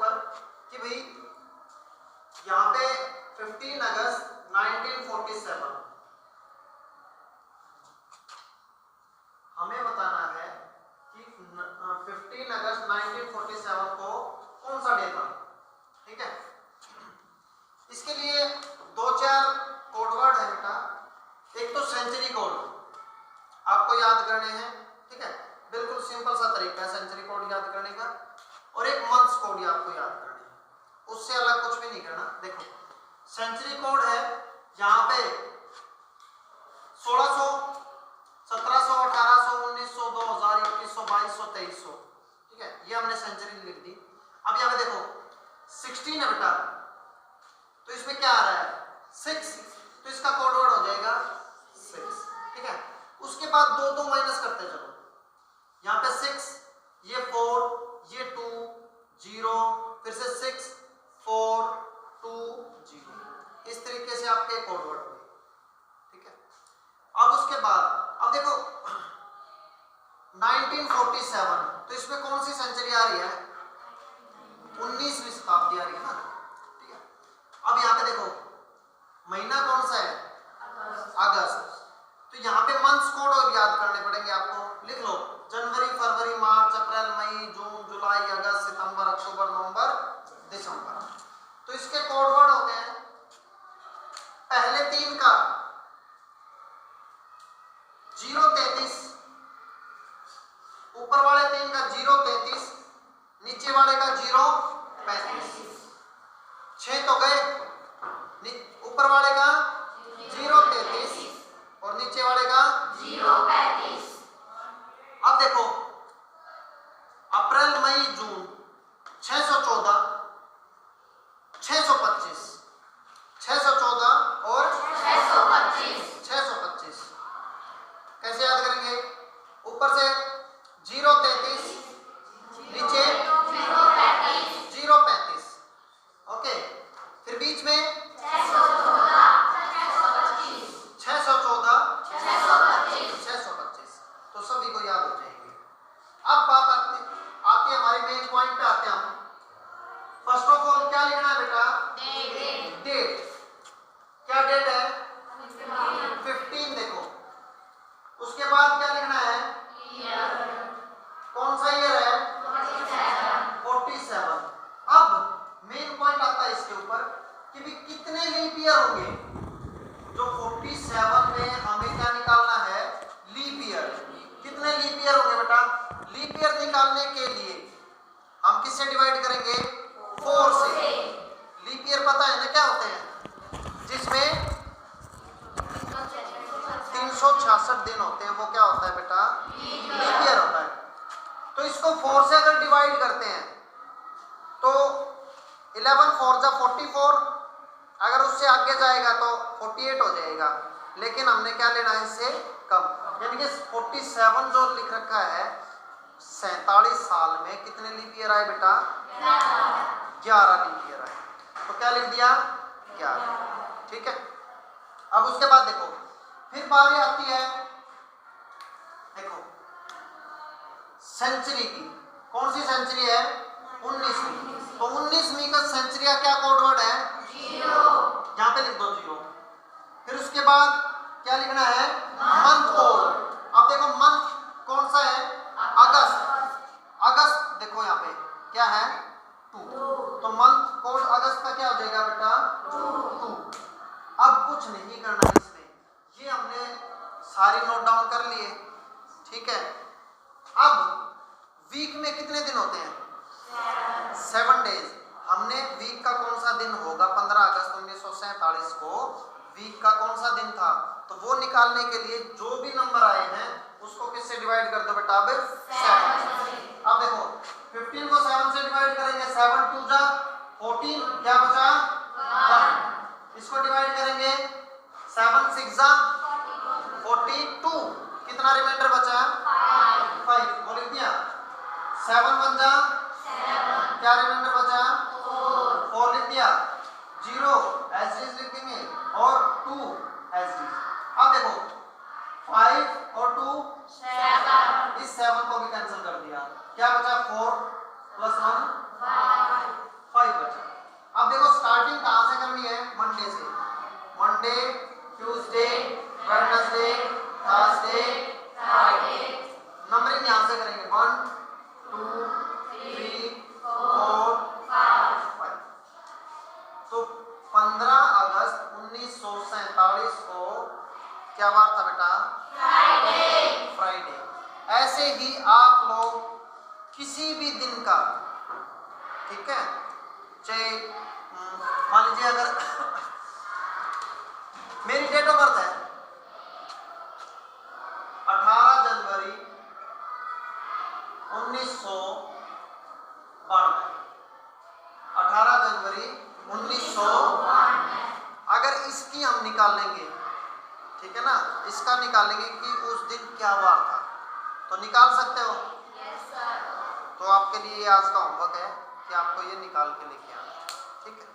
ऊपर कि भाई यहाँ पे 15 अगस्त 1947 हमें बताना है कि 15 अगस्त 1947 को कौन सा डे था। ठीक है, इसके लिए दो चार कोडवर्ड है बेटा। एक तो सेंचुरी कोड आपको याद करने हैं। ठीक है, बिल्कुल सिंपल सा तरीका है सेंचुरी कोड याद करने का। और एक मंथ्स कोड आपको याद करने हैं, उससे अलग कुछ भी नहीं करना। देखो सेंचुरी कोड है यहाँ पे 1600, 1700, 1800, 1900, 2000, 2100, 2200, 2300। ठीक है, ये हमने सेंचुरी लिख दी। अब यहाँ पे देखो 16 है बेटा, तो इसमें क्या आ रहा है 6, तो इसका कोड वर्ड हो जाएगा 6। ठीक है, उसके बाद दो दो माइनस करते चलो। यहाँ पे 6, ये 4, ये 2, 0, फिर से 6, 4, 2, 0। इस तरीके से आपके कोड वर्ड हुए। ठीक है, अब उसके बाद अब देखो 1947, तो इसमें कौन सी सेंचुरी आ रही है 19वीं शताब्दी आ रही है ना। ठीक है, अब यहाँ पे देखो महीना कौन सा है अगस्त, तो यहाँ पे मंथ्स कोड और याद करने पड़ेंगे आपको। लिख लो जनवरी, फरवरी, मार्च, अप्रैल, मई, जून, जुलाई, अगस्त, सितंबर, अक्टूबर, नवंबर, दिसंबर। तो इसके कोड वर्ड होते हैं पहले 3 का 033, ऊपर वाले 3 का 033, नीचे वाले का 035। 6 तो गए, ऊपर वाले का 033 और नीचे वाले का 035। अब देखो अप्रैल, मई, जून 614, 625, 614 और 625। कैसे याद करेंगे, ऊपर से 033, नीचे 035। ओके, फिर बीच में 614, 625, तो सभी को याद हो जाएंगे। अब बात आती है हमारे मेन पॉइंट पे आते हैं हम। फर्स्ट ऑफ ऑल क्या लिखना है बेटा डेट। क्या डेट है 15। देखो उसके बाद क्या लिखना है कौन सा ईयर है 47। अब मेन पॉइंट आता है इसके ऊपर कि भी कितने लीप ईयर होंगे। जो 47 में हमें क्या निकालना है लीप ईयर। कितने लीप ईयर होंगे बेटा, लीप ईयर निकालने के लिए हम किससे डिवाइड करेंगे 4 से। लीप ईयर पता है ना क्या होते हैं, जिसमें 366 दिन होते हैं, वो क्या होता है बेटा लीप ईयर होता है। तो इसको 4 से अगर डिवाइड करते हैं तो 11 4 जा 44, अगर उससे आगे जाएगा तो 48 हो जाएगा। लेकिन हमने क्या लेना है इससे कम, यानी कि 47 जो लिख रखा है 47 साल में कितने लीप ईयर आए बेटा 11 लीप ईयर आए। तो क्या लिख दिया 11। ठीक है, अब उसके बाद देखो फिर बारी आती है देखो सेंचुरी की। कौन सी सेंचुरी है 19वीं। तो 19वीं का सेंचुरी का क्या कोड वर्ड है 0। यहाँ पे लिख दो 0। फिर उसके बाद क्या लिखना है मंथ कोड। अब देखो मंथ कौन सा है अगस्त। अगस्त देखो यहाँ पे क्या है 2, तो मंथ कोड अगस्त का क्या हो जाएगा बेटा 2। अब कुछ नहीं करना इसमें, ये हमने सारी नोट डाउन कर लिए। ठीक है, अब वीक में कितने दिन होते हैं 7 डेज। हमने वीक का कौन सा दिन होगा 15 अगस्त 1947 को वीक का कौन सा दिन था, तो वो निकालने के लिए जो भी नंबर आए हैं उसको किससे डिवाइड कर दो बेटा अब 7। अब देखो 15 को 7 से डिवाइड करेंगे, 7 2 जा 14, क्या बचा 1। इसको डिवाइड करेंगे 7 6 जा 42, कितना रिमाइंडर बचा 5, वो लिख दिया। 7 1 जा 7, क्या रिमाइंडर बचा 4 लिख दिया। 0 एज इज लिख देंगे और 2 एज इज। अब देखो 5 और 2 7, इस 7 को भी कैंसिल कर दिया, क्या बचा 4 + 1 Monday, Tuesday, Wednesday, Thursday, Friday. Numbering यहां से करेंगे 1 2 3 4 5। तो 15 अगस्त 1947 को क्या वार था बेटा? फ्राइडे। ऐसे ही आप लोग किसी भी दिन का, ठीक है, चाहे मान लीजिए अगर मेरी डेट ऑफ बर्थ है 18 जनवरी 1992, 18 जनवरी 1992। अगर इसकी हम निकाल लेंगे, ठीक है ना, इसका निकालेंगे कि उस दिन क्या वार था, तो निकाल सकते हो। तो आपके लिए आज का होमवर्क है कि आपको ये निकाल के लेके आना, ठीक है।